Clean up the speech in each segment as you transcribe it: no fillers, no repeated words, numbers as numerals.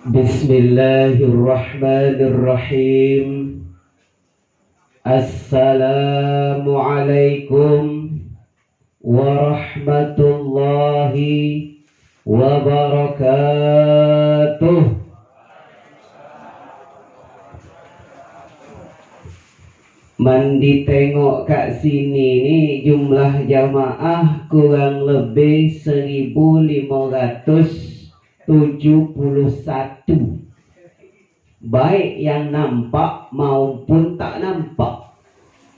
Bismillahirrahmanirrahim. Assalamualaikum warahmatullahi wabarakatuh. Mandi tengok kat sini ni jumlah jamaah kurang lebih 1571. Baik yang nampak maupun tak nampak.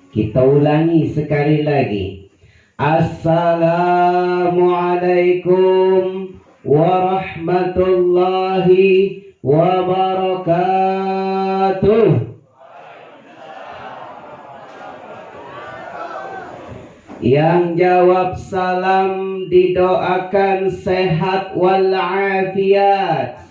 Kita ulangi sekali lagi. Assalamualaikum warahmatullahi wabarakatuh. Yang jawab salam didoakan sehat walafiat.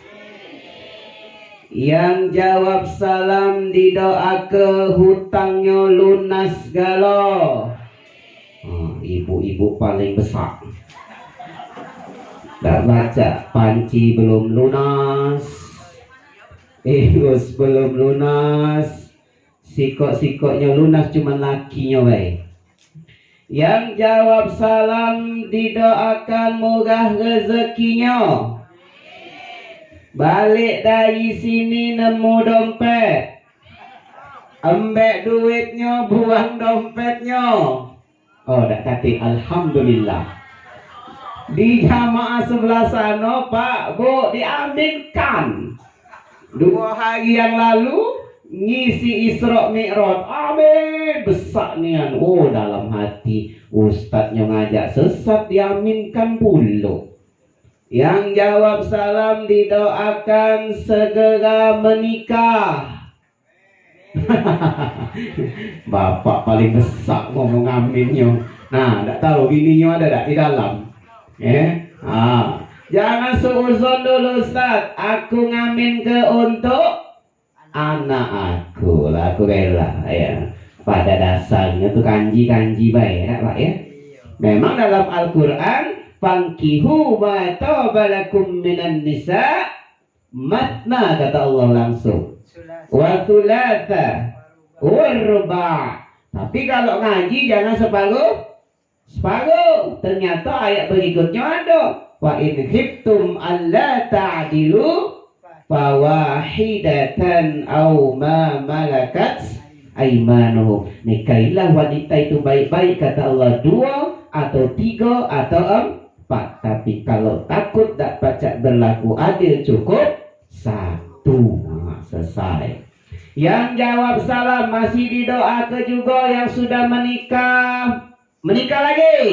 Yang jawab salam didoakan hutangnya lunas galo. Ibu-ibu paling besar. Tak baca panci belum lunas, Egus belum lunas, sikok-sikoknya lunas cuma lakinya baik. Yang jawab salam didoakan murah rezekinya. Balik dari sini nemu dompet, ambek duitnya, buang dompetnya. Oh, dak kata alhamdulillah. Di jamaah sebelah sana, Pak, Bu, diaminkan. 2 hari yang lalu ngisi Isra Mi'raj. Amin, besar nian. Oh, dalam hati ustadznya ngajak sesat, diaminkan pula. Yang jawab salam didoakan segera menikah. Bapak paling besar ngomong aminnya. Nah, tak tahu bininya ada tak di dalam? Jangan seuzon dulu Ustaz. Aku ngamin ke untuk anak aku lah, aku rela ya. Pada dasarnya tuh kanji baik ya Pak ya. Memang dalam Al-Quran fankihu ma tabalakum minan nisa matna, kata Allah langsung, wa thulatha wa ruba'. Tapi kalau ngaji jangan separuh. Ternyata ayat berikutnya ada, wa in khiftum alla ta'dilu fawahidatan aw ma malakat aimanuhum. Nikailah wanita itu baik-baik, kata Allah, 2 atau 3 atau 4. Tapi kalau takut tak baca berlaku adil cukup 1. Selesai. Yang jawab salam masih didoakan juga yang sudah menikah. Menikah lagi.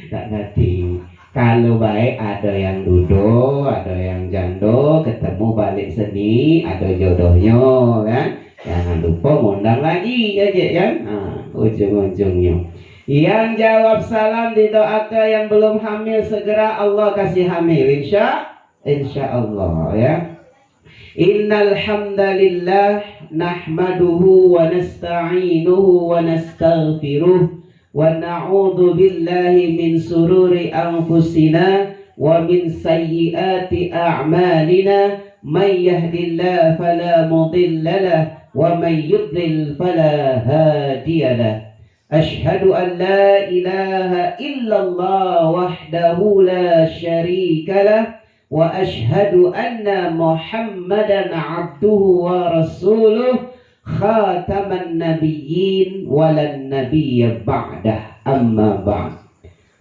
Tak ngerti. Kalau baik ada yang duduk, ada yang jando, ketemu balik seni, ada jodohnya kan. Jangan lupa ngundang lagi aja kan. Ujung-ujungnya. Yang jawab salam didoakan yang belum hamil segera Allah kasih hamil insya Allah ya. Innal hamdalillah nahmaduhu wa nasta'inuhu wa nastaghfiruh wa na'udzu billahi min sururi anfusina wa min sayyiati a'malina. May yahdihillahu fala mudilla lahu wa may yudlil fala hadiyalah. Ashhadu an la ilaha illallah wahdahu la syarika lah wa ashhadu anna Muhammadan abduhu wa rasuluh khataman nabiyyin walan nabiyya ba'dah, amma ba'd.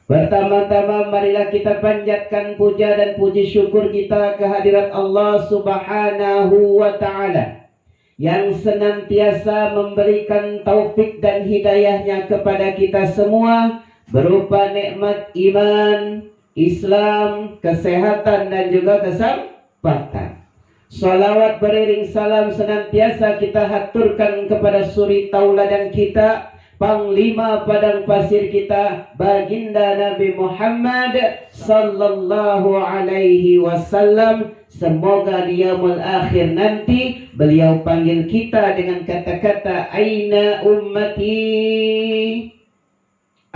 Pertama-tama marilah kita panjatkan puja dan puji syukur kita kehadirat Allah Subhanahu wa ta'ala yang senantiasa memberikan taufik dan hidayahnya kepada kita semua berupa nikmat iman, Islam, kesehatan dan juga kesempatan. Salawat beriring salam senantiasa kita haturkan kepada suri tauladan kita, panglima padang pasir kita, baginda Nabi Muhammad sallallahu alaihi wasallam. Semoga di yaumul akhir nanti beliau panggil kita dengan kata-kata aina ummati,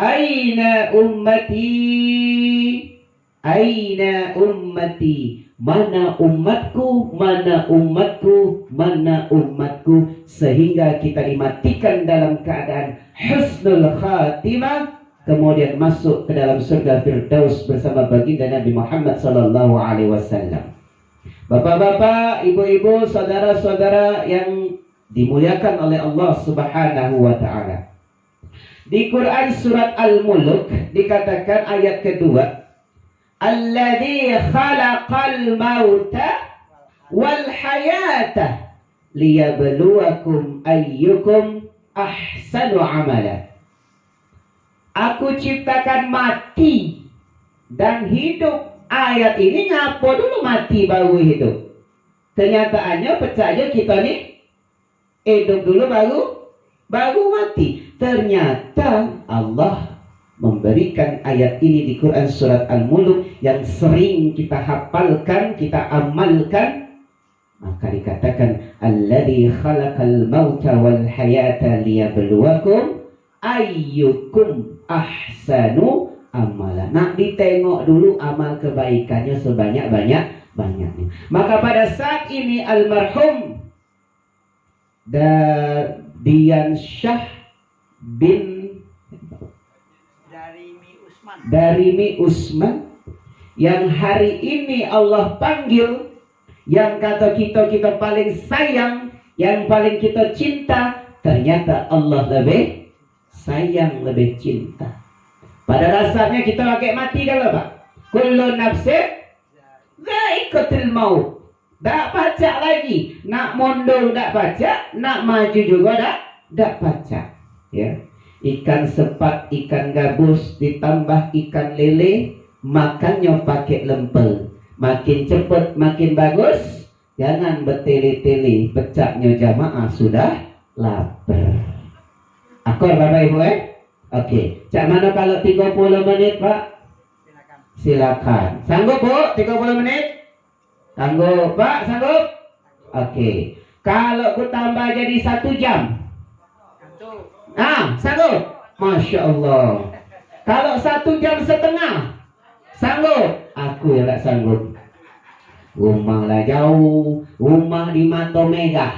aina ummati, Aina ummati, mana umatku, mana umatku, mana umatku, sehingga kita dimatikan dalam keadaan husnul khatimah, kemudian masuk ke dalam surga Firdaus bersama baginda Nabi Muhammad sallallahu alaihi wasallam. Bapak-bapak, ibu-ibu, saudara-saudara yang dimuliakan oleh Allah Subhanahu wa taala. Di Quran surat Al-Mulk dikatakan ayat kedua, Alladzi khalaqal mauta wal hayata liyabluwakum ayyukum ahsanu amala. Aku ciptakan mati dan hidup. Ayat ini ngapa dulu mati baru hidup? Kenyataannya percaya kita nih hidup dulu baru mati. Ternyata Allah memberikan ayat ini di Quran surat Al-Mulk yang sering kita hafalkan, kita amalkan. Maka dikatakan alladzi khalaqal mauta wal hayata liyabluwakum ayyukum ahsanu amala. Nak ditengok dulu amal kebaikannya sebanyak-banyaknya. Maka pada saat ini almarhum Dian Syah bin Darimi Usman yang hari ini Allah panggil, yang kata kita paling sayang, yang paling kita cinta, ternyata Allah lebih sayang, lebih cinta. Pada dasarnya kita pakai mati kalau Pak. Kullu nafsin dha'iqatul maut. Tak baca lagi. Nak mundur tak baca, nak maju juga tak baca. Ya. Ikan sepat, ikan gabus ditambah ikan lele, makannya pakai lemper. Makin cepat makin bagus. Jangan bertele-tele, pecahnya jamaah sudah lapar. Akur Bapak Ibu Okey, cak mana kalau 30 menit Pak? Silakan. Sanggup Bu 30 menit? Sanggup Pak? Sanggup? Okey. Kalau ku tambah jadi 1 jam? Sanggup? Masya Allah. Kalau 1 jam setengah? Sanggup? Aku yang tak sanggup. Rumah lah jauh. Rumah di Mato Megah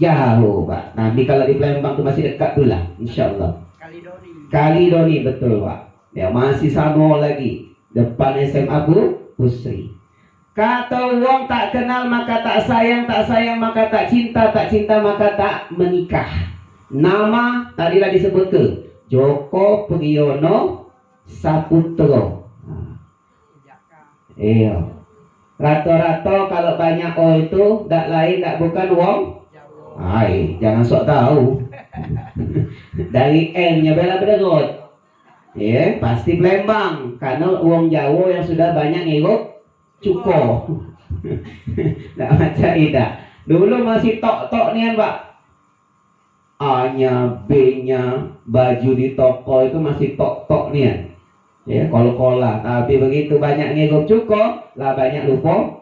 jauh Pak. Nanti kalau di Palembang tu masih dekat tu lah, InsyaAllah. Kalidoni betul Pak. Ya masih sama lagi. Depan SMA Pusri. Kata wong tak kenal maka tak sayang maka tak cinta maka tak menikah. Nama tadilah disebut ke Joko Priyono Saputro. Iya. Rata-rata kalau banyak O itu tak lain tak bukan wong. Jangan sok tahu. Dari N-nya bela berderot. Ya, pasti Palembang karena uang Jawa yang sudah banyak ngikut cuko. Tak macam itu. Dulu masih tok-tok nian Pak. A-nya, B-nya, baju di toko itu masih tok-tok nian. Ya, kol-kolah. Tapi begitu banyak ngikut cuko, lah banyak lupa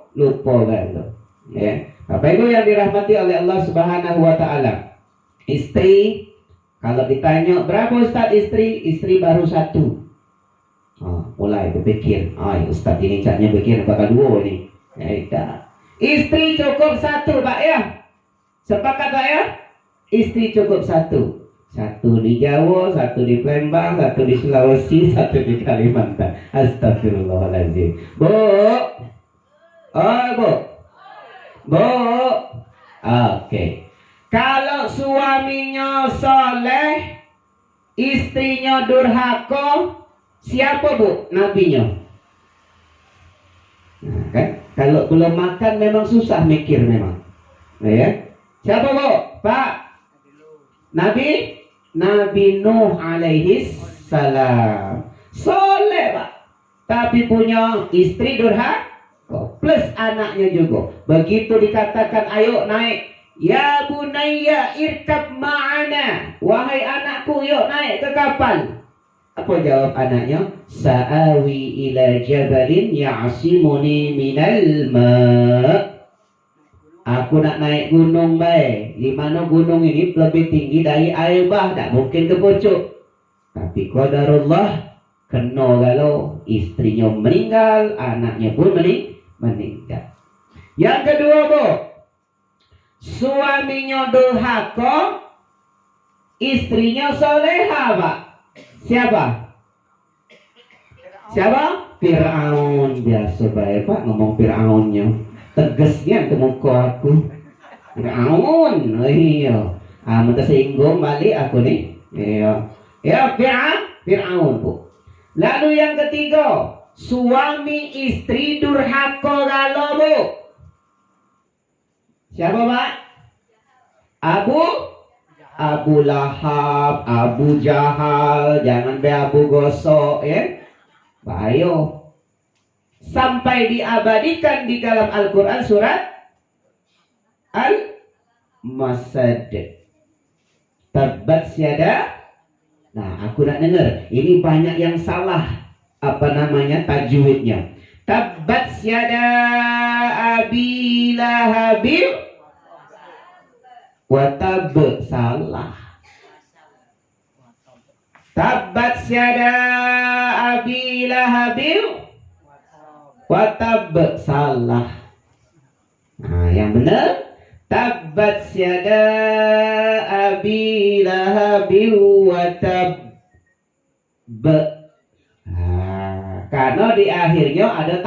kan. Ya. Bapak Ibu yang dirahmati oleh Allah Subhanahu wa taala. Istri, kalau ditanya berapa Ustaz istri? Istri baru 1. Mulai berpikir, Ustaz ini caranya pikir bakal 2 nih. Ya, istri cukup 1 Pak ya. Sepakat Pak ya? Istri cukup 1. 1 di Jawa, 1 di Palembang, 1 di Sulawesi, 1 di Kalimantan. Astagfirullahaladzim. Bu. Bu. Oke. Kalau suaminya soleh, istrinya durhaka, siapa Bu? Nabinya. Nah, kan? Kalau belum makan memang susah mikir memang. Nah, ya. Siapa Bu? Pak? Nabi Nuh alaihi salam. Soleh Pak. Tapi punya istri durhaka plus anaknya juga. Begitu dikatakan ayo naik, ya bunayya irkab ma'ana, wahai anakku yuk naik ke kapal. Apa jawab anaknya? Sa'awi ila jabalin ya'simuni minal ma'. Aku nak naik gunung baik. Di mana gunung ini lebih tinggi dari air bah, tak mungkin ke pucuk. Tapi qadarullah, Kena kalau istrinya meninggal, anaknya pun meninggal. Yang kedua, Bu, suaminya durhaka, istrinya soleha, Pak. Siapa? Fir'aun. Biasa baik Pak ngomong Fir'aunnya. Tegasnya ke muka aku. Fir'aun. Oh iya. Minta singgung balik aku nih. Iya. Ya Fir'aun, Bu. Lalu yang ketiga, suami istri durhaka kalau, Bu. Siapa, Pak? Abu Lahab, Abu Jahal, jangan be Abu Gosok ya. Bahaya. Sampai diabadikan di dalam Al-Quran surat Al-Masad. Tabbat syada. Nah, aku nak dengar. Ini banyak yang salah tajwidnya. Tabbat syada Abi Lahabil wa tab, salah. Tabbat syada Abi Lahabil wa tab, salah. Nah, yang benar tabbat syada Abi Lahabil wa tab. Karena di akhirnya ada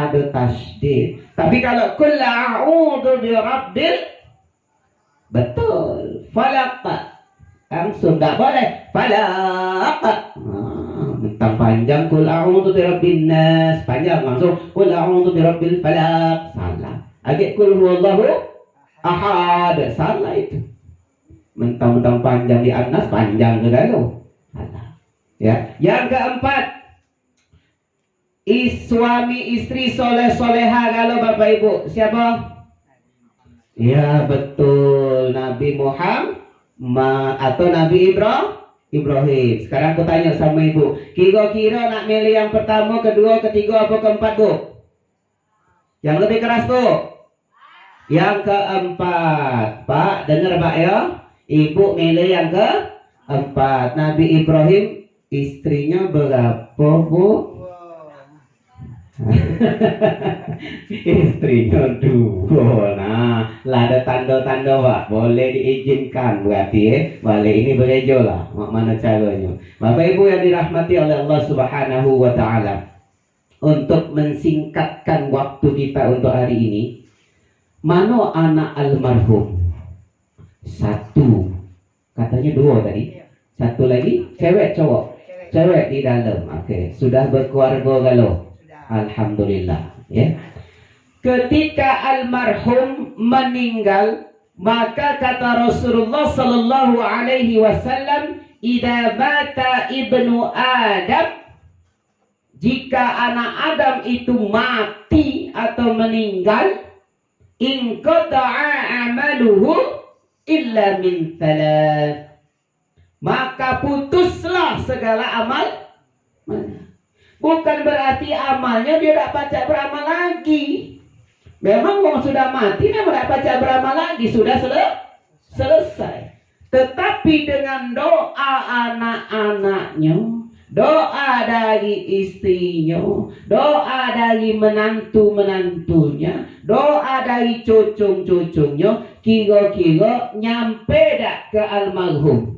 tasydid. Tapi kalau kul a'udzu birabbil, betul, falaq langsung tak boleh falaq. Mentang panjang kul a'udzu birabbin nas, panjang langsung kul a'udzu birabbil falaq, salah. Agak kul huwallahu ahad, salah itu. Mentang-mentang panjang di Anas, panjang ke galau, salah. Ya, yang keempat, suami istri soleh-soleha kalau Bapak Ibu. Siapa? Ya betul, Nabi Muhammad atau Nabi Ibrahim. Sekarang aku tanya sama Ibu, kira-kira nak milih yang pertama, kedua, ketiga, apa keempat, Bu? Yang lebih keras, Bu? Yang keempat. Pak, dengar Pak ya, Ibu milih yang keempat. Nabi Ibrahim istrinya berapa, Bu? Istrinya dua. Nah, lah ada tanda-tanda Pak, boleh diizinkan berarti ya. Balik ini berejo lah, mana caranya. Bapak Ibu yang dirahmati oleh Allah Subhanahu wa taala, untuk mensingkatkan waktu kita untuk hari ini, mana anak almarhum? Satu, katanya dua tadi. Satu lagi, cewek cowok? Cewek di dalam. Oke, sudah berkeluarga galau. Alhamdulillah ya. Ketika almarhum meninggal, maka kata Rasulullah sallallahu alaihi wasallam, idza bata ibnu Adam, jika anak Adam itu mati atau meninggal, inqata'a amaluhu illa min thalath, maka putuslah segala amal. Bukan berarti amalnya dia tidak baca beramal lagi. Memang orang sudah mati, dia tidak baca beramal lagi, sudah selesai. Tetapi dengan doa anak-anaknya, doa dari istrinya, doa dari menantu-menantunya, doa dari cucung-cucungnya, kira-kira nyampe tak ke almarhum?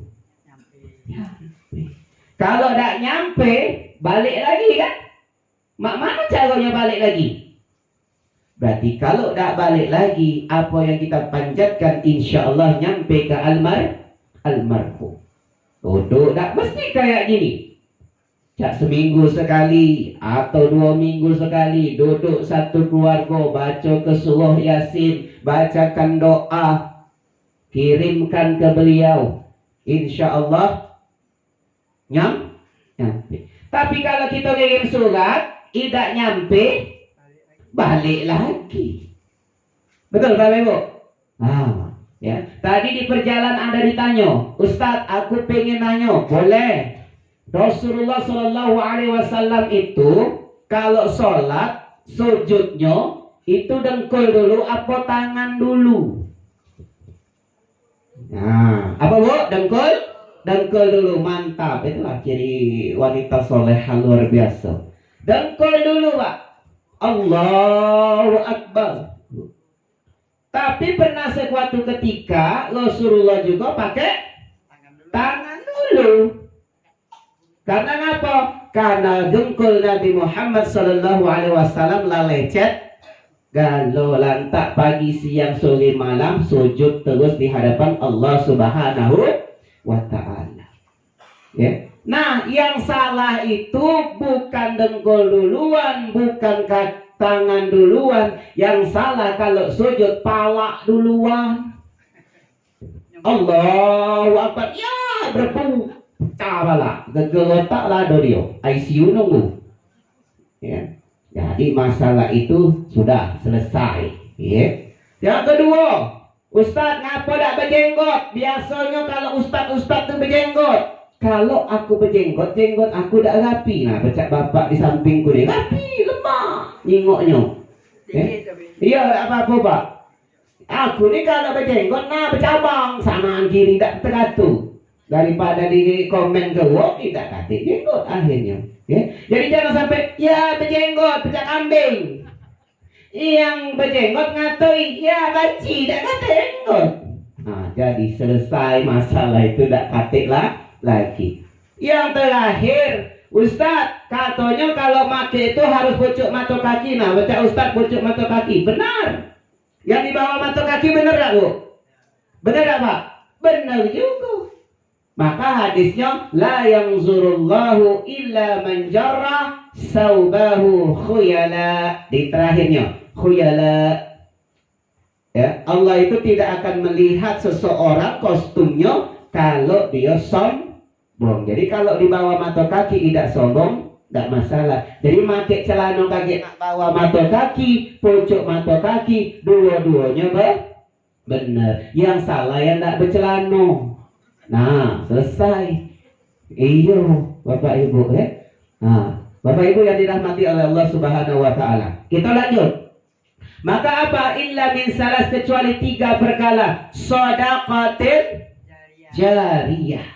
Nyampe. Kalau tak nyampe, balik lagi kan? Mana caranya balik lagi? Berarti kalau tak balik lagi, apa yang kita panjatkan insya Allah nyampe ke almarhum. Duduk tak mesti kayak gini. Cak seminggu sekali atau 2 minggu sekali, duduk satu keluarga, baca ke surah Yasin, bacakan doa, kirimkan ke beliau, insya Allah nyampe. Tapi kalau kita kirim surat, tidak nyampe, balik lagi. Betul Bapak Ibu? Ya. Tadi di perjalanan Anda ditanya, Ustadz, aku pengen nanya, boleh? Rasulullah Shallallahu Alaihi Wasallam itu kalau sholat sujudnya itu dengkul dulu, apa tangan dulu? Nah, apa Bu? Dengkul dengkul dulu, mantap. Itulah ciri wanita soleha luar biasa. Dengkul dulu, Pak. Allahu Akbar. Tapi pernah suatu ketika Rasulullah juga pakai tangan dulu. Karena apa? Karena dengkul Nabi Muhammad sallallahu alaihi wasallam lalecet. Kalau lantak pagi, siang, sore, malam sujud terus di hadapan Allah Subhanahu wa ta'ala. Ya. Nah, yang salah itu bukan dengkul duluan, bukan tangan duluan. Yang salah kalau sujud palak duluan. Allahu Akbar. Ya, berpung. Cabalah, gegelotak lah dodio. ICU nunggu. Ya. Jadi masalah itu sudah selesai. Ya. Yang kedua, Ustaz ngapa tak berjenggot? Biasanya kalau ustaz-ustaz tu berjenggot. Kalau aku berjenggot, jenggot aku dah rapi. Nah, pecah bapak di sampingku ni rapi, lemah, nyingoknya. Iya, tak apa-apa, Pak. Aku ni kalau berjenggot, nah bercabang samaan kiri tak teratur. Daripada di komen ke wok, tidak katik jenggot akhirnya. Ya. Jadi jangan sampai ya berjenggot, pecah kambing. Yang berjenggot ngatoi, ya baci, tak katik jenggot. Nah, jadi selesai masalah itu tak katik lah lagi. Yang terakhir, Ustaz, katanya kalau maki itu harus pucuk mata kaki. Nah, baca Ustaz pucuk mata kaki. Benar. Yang di bawah mata kaki benar tak, Bu? Benar tak, Pak? Benar juga. Maka hadisnya la yanzurullahu illa man jarra saubahu khuyala. Di terakhirnya khuyala. Ya, Allah itu tidak akan melihat seseorang kostumnya kalau dia sombong. Jadi kalau di bawah mata kaki tidak sombong, tidak masalah. Jadi pakai celana kaki nak bawah mata kaki, pucuk mata kaki, dua-duanya benar. Yang salah yang tidak bercelana. Nah, selesai. Iyo, Bapak Ibu ya. Nah, Bapak Ibu yang dirahmati oleh Allah Subhanahu wa taala. Kita lanjut. Maka apa? Illa min salas, kecuali 3 perkara. Shadaqatin jariyah.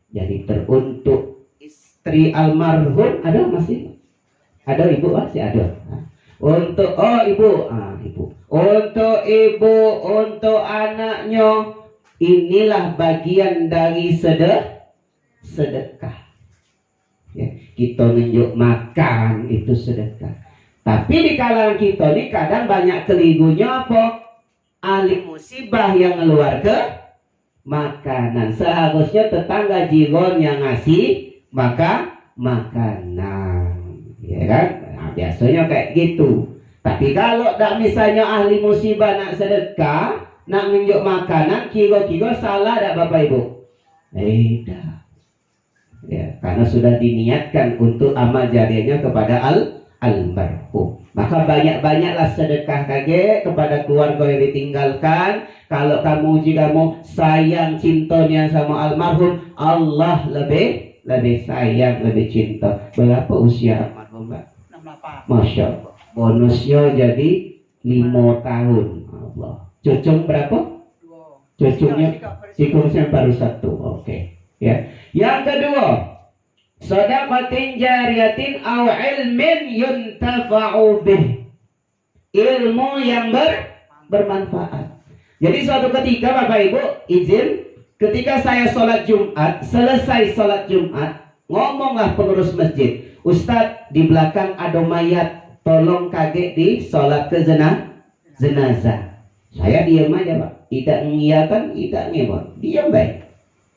Jadi teruntuk istri almarhum. Ada masih? Ada Ibu masih ada. Untuk Ibu, Ibu. Untuk Ibu, untuk anaknya. Inilah bagian dari sedekah. Ya, kita nunjuk makan itu sedekah. Tapi di kalangan kita ini kadang banyak keligunya apa? Ahli musibah yang ngeluar ke makanan. Seharusnya tetangga jiron yang ngasih makanan, ya kan? Nah, biasanya kayak gitu. Tapi kalau tak misalnya ahli musibah nak sedekah, nak nunjuk makanan, kira-kira salah tak Bapak Ibu? Tidak. Ya, karena sudah diniatkan untuk amal jariahnya kepada almarhum. Maka banyak-banyaklah sedekah kaget kepada keluarga yang ditinggalkan. Kalau kamu jika mau sayang cintanya sama almarhum, Allah lebih sayang, lebih cinta. Berapa usia almarhum, Mbak? 68. Masya Allah. Bonusnya jadi 5 tahun. Allah. Cucung berapa? 2. Cucungnya siklusnya baru 1. Oke. Ya. Yang kedua, shadaqatin jariyatin aw ilmin yuntafa'u bih. Ilmu yang bermanfaat. Jadi suatu ketika Bapak Ibu izin, ketika saya sholat Jumat, selesai sholat Jumat, ngomonglah pengurus masjid, Ustadz di belakang ada mayat, tolong kaget di sholat ke jenazah. Saya diam aja Pak, tidak mengiyakan, tidak ngewon, diam baik.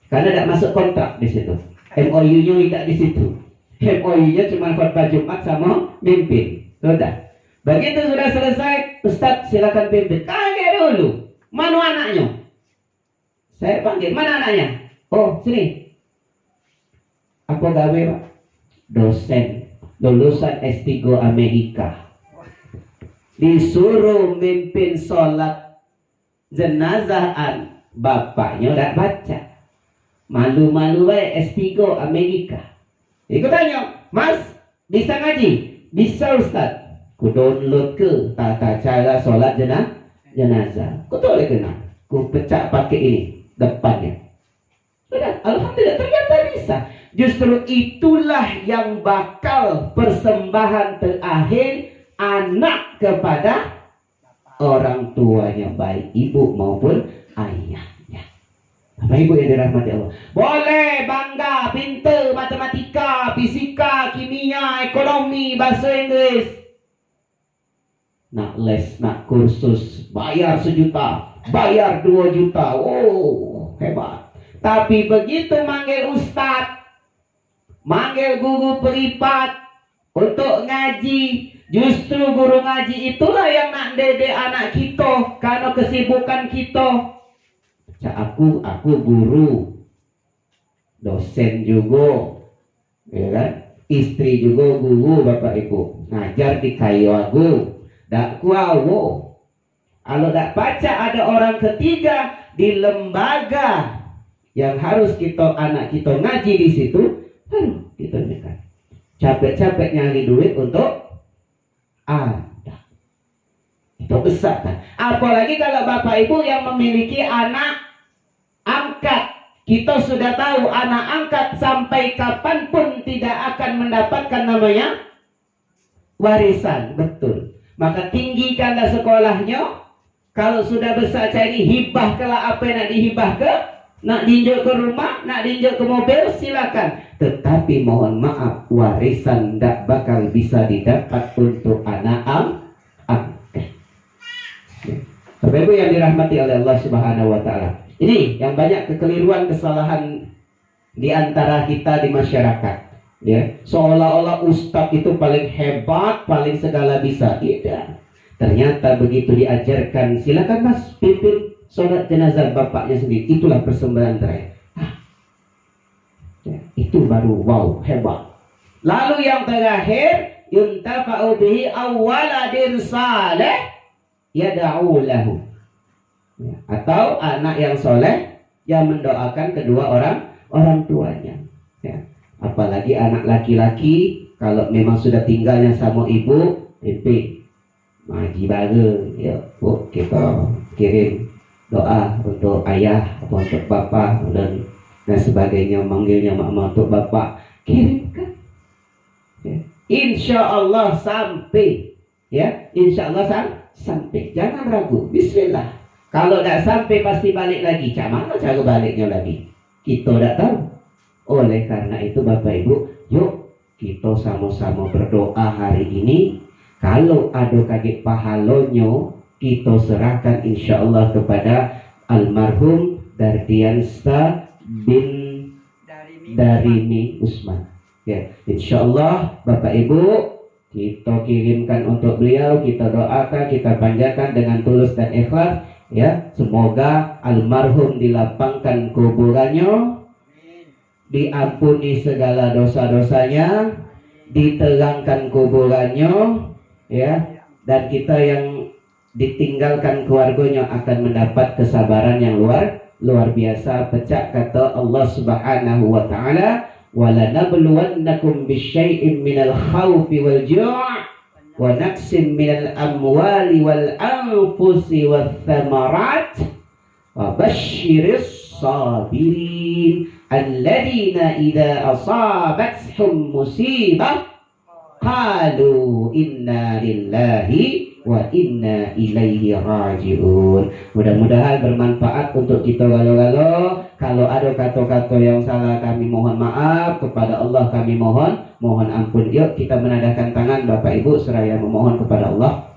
Karena tidak masuk kontrak di situ. MOU-nya tidak di situ. MOU-nya cuma khotbah Jumat sama mimpin. Sudah. Begitu sudah selesai, Ustadz silakan pimpin. Kaget dulu. Mana anaknya? Saya panggil, mana anaknya? Oh, sini. Apa gawe Pak? Dosen, lulusan S3 Amerika. Disuruh mimpin sholat jenazahan, bapaknya udah baca. Malu-malu baik S3 Amerika. Ikut tanya, Mas, bisa ngaji? Bisa Ustaz. Ku download ke tata cara sholat jenazah. Ku tak boleh kenal. Ku pecah pakai ini depannya. Sudah, alhamdulillah ternyata bisa. Justru itulah yang bakal persembahan terakhir anak kepada orang tuanya, baik ibu maupun ayahnya. Bapak Ibu yang dirahmati Allah, boleh bangga pintar matematika, fisika, kimia, ekonomi, bahasa Inggris. Nak les, nak kursus, bayar 1 juta, bayar 2 juta. Oh, hebat. Tapi begitu manggil ustaz, manggil guru privat untuk ngaji, justru guru ngaji itulah yang nak didik anak kita karena kesibukan kita. Aku guru, dosen juga, ya kan? Istri juga guru, Bapak Ibu, ngajar di kayu aku, dak kuawo. Kalau dak baca ada orang ketiga di lembaga yang harus anak kita ngaji di situ, ditunjukkan. Capek-capek nyari duit untuk Anda. Itu besar kan? Apalagi kalau Bapak Ibu yang memiliki anak angkat. Kita sudah tahu anak angkat sampai kapanpun tidak akan mendapatkan namanya warisan. Betul. Maka tinggikanlah sekolahnya. Kalau sudah besar cari hibah kelak apa yang nak dihibah ke, nak diinjak ke rumah, nak diinjak ke mobil, silakan. Tetapi mohon maaf, warisan tidak bakal bisa didapat untuk anak angkat. Bapak Ibu yang dirahmati oleh Allah Subhanahu wa Ta'ala, ini yang banyak kekeliruan, kesalahan di antara kita di masyarakat. Ya, seolah-olah ustadz itu paling hebat, paling segala bisa. Tidak. Ternyata begitu diajarkan, silakan mas pimpin sholat jenazah bapaknya sendiri, itulah persembahan terakhir. Ya, itu baru wow, hebat. Lalu yang terakhir, yuntafa'u bihi awwaladin saleh yada'u lahu. Ya, atau anak yang soleh yang mendoakan kedua orang tuanya. Ya. Apalagi anak laki-laki, kalau memang sudah tinggalnya sama ibu, pimpin ngaji bareng, ya, kita kirim doa untuk ayah atau untuk bapak dan sebagainya, manggilnya mama untuk bapak, kirimkan. Ya. Insya Allah sampai, ya, insya Allah sampai. Jangan ragu, Bismillah. Kalau tidak sampai pasti balik lagi. Cak mana cara baliknya lagi? Kita tidak tahu. Oleh karena itu Bapak Ibu, yuk kita sama-sama berdoa hari ini. Kalau ada kaget pahalonyo, kita serahkan insya Allah kepada almarhum Dardiansa bin Darimi Usman. Ya, insya Allah Bapak Ibu, kita kirimkan untuk beliau, kita doakan, kita panjatkan dengan tulus dan ikhlas. Ya, semoga almarhum dilapangkan kuburannya, diampuni segala dosa-dosanya, diterangkan kuburannya, ya, dan kita yang ditinggalkan keluarganya akan mendapat kesabaran yang luar biasa. Pecah kata Allah Subhanahu wa Ta'ala, walanabluwannakum bisyai'in minal khawfi wal ju' wa naqsim minal amwali wal anfusi wath thamarat wa basyiris sabirin alladzina idza asabathum musibah qalu inna lillahi wa inna ilaihi raji'un. Mudah-mudahan bermanfaat untuk kita galo-galo. Kalau ada kata-kata yang salah kami mohon maaf, kepada Allah kami mohon ampun. Yuk kita menadahkan tangan Bapak Ibu seraya memohon kepada Allah.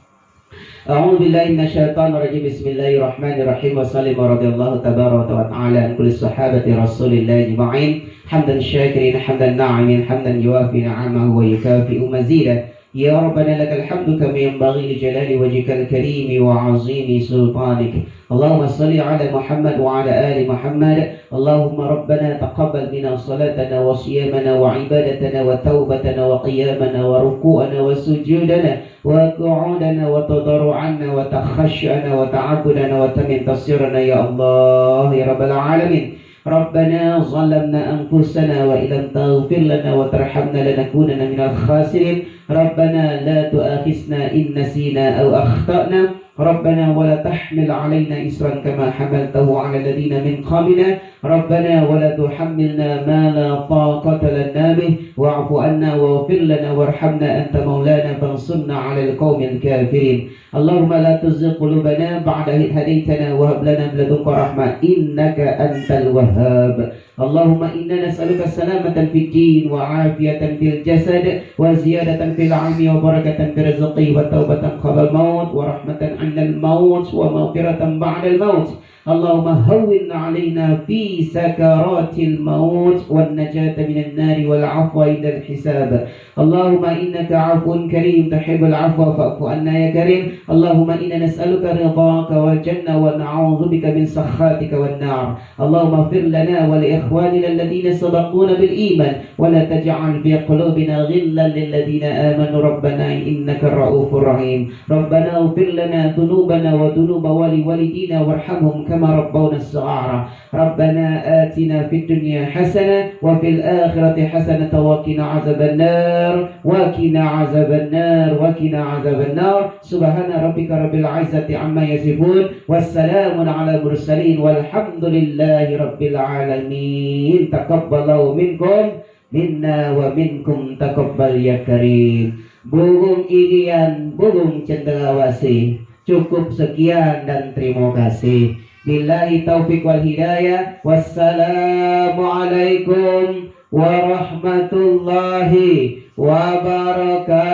A'udzu billahi minasyaitonir rajim. Bismillahirrahmanirrahim. Wassallallahu radhiyallahu tabaraka wa ta'ala an kulli sahabati Rasulillah ajma'in. Hamdan syakirin, hamdan na'imin, hamdan yuwafi ni'amahu wa yukafi'u mazidah. Ya Rabbana lakal hamdu kama yanbaghi li jalali wajhikal karimi wa 'azimi sultanik. Allahumma salli ala Muhammad wa ala ali Muhammad. Allahumma Rabbana taqabbal minna salatana wa siyamana wa ibadatana wa taubatana wa qiyamana wa ruku'ana wa sujudana wa qu'udana wa tadarru'ana wa takhashshana wa ta'abbudana wa tamim tasirana ya Allah ya Rabbal alamin. ربنا ظلمنا أنفسنا وإن لم تغفر لنا وترحمنا لنكونن من الخاسرين ربنا لا تؤاخذنا إن نسينا أو أخطأنا ربنا ولا تحمل علينا إسرا كما حملته على الذين من قبلنا ربنا ولا تحملنا ما لا طاقة لنا به واعف عنا واغفر لنا وارحمنا أنت مولانا فانصرنا على القوم الكافرين اللهم لا تزغ قلوبنا بعد إذ هديتنا وهب لنا من لدنك رحمة إنك أنت الوهاب اللهم إنا نسألك السلامة في الدين وعافية في الجسد وزيادة في العلم وبركة في الرزق وتوبة قبل الموت ورحمة عند الموت ومغفرة بعد الموت اللهم هون علينا في سكرات الموت والنجاة من النار والعفو عند الحساب اللهم إنك عفو كريم تحب العفو فاعف عنا يا كريم اللهم إنا نسألك رضاك والجنة ونعوذ بك من سخطك والنار اللهم اغفر لنا ولإخواننا الذين سبقونا بالإيمان ولا تجعل في قلوبنا غلا للذين آمنوا ربنا إنك الرؤوف الرحيم ربنا اغفر لنا ذنوبنا وذنوب والدينا وارحمهم كما ربونا الصغار ربنا آتنا في الدنيا حسنة وفي الآخرة حسنة وقنا عذاب النار وقنا عذاب النار وقنا عذاب النار سبحان ربك رب العزة عما يصفون والسلام على المرسلين والحمد لله رب العالمين تقبل منكم minna wa minkum taqabbal ya karim. Burung irian, burung cendrawasih. Cukup sekian dan terima kasih. Billahi taufiq wal hidayah. Wassalamualaikum warahmatullahi wabarakatuh.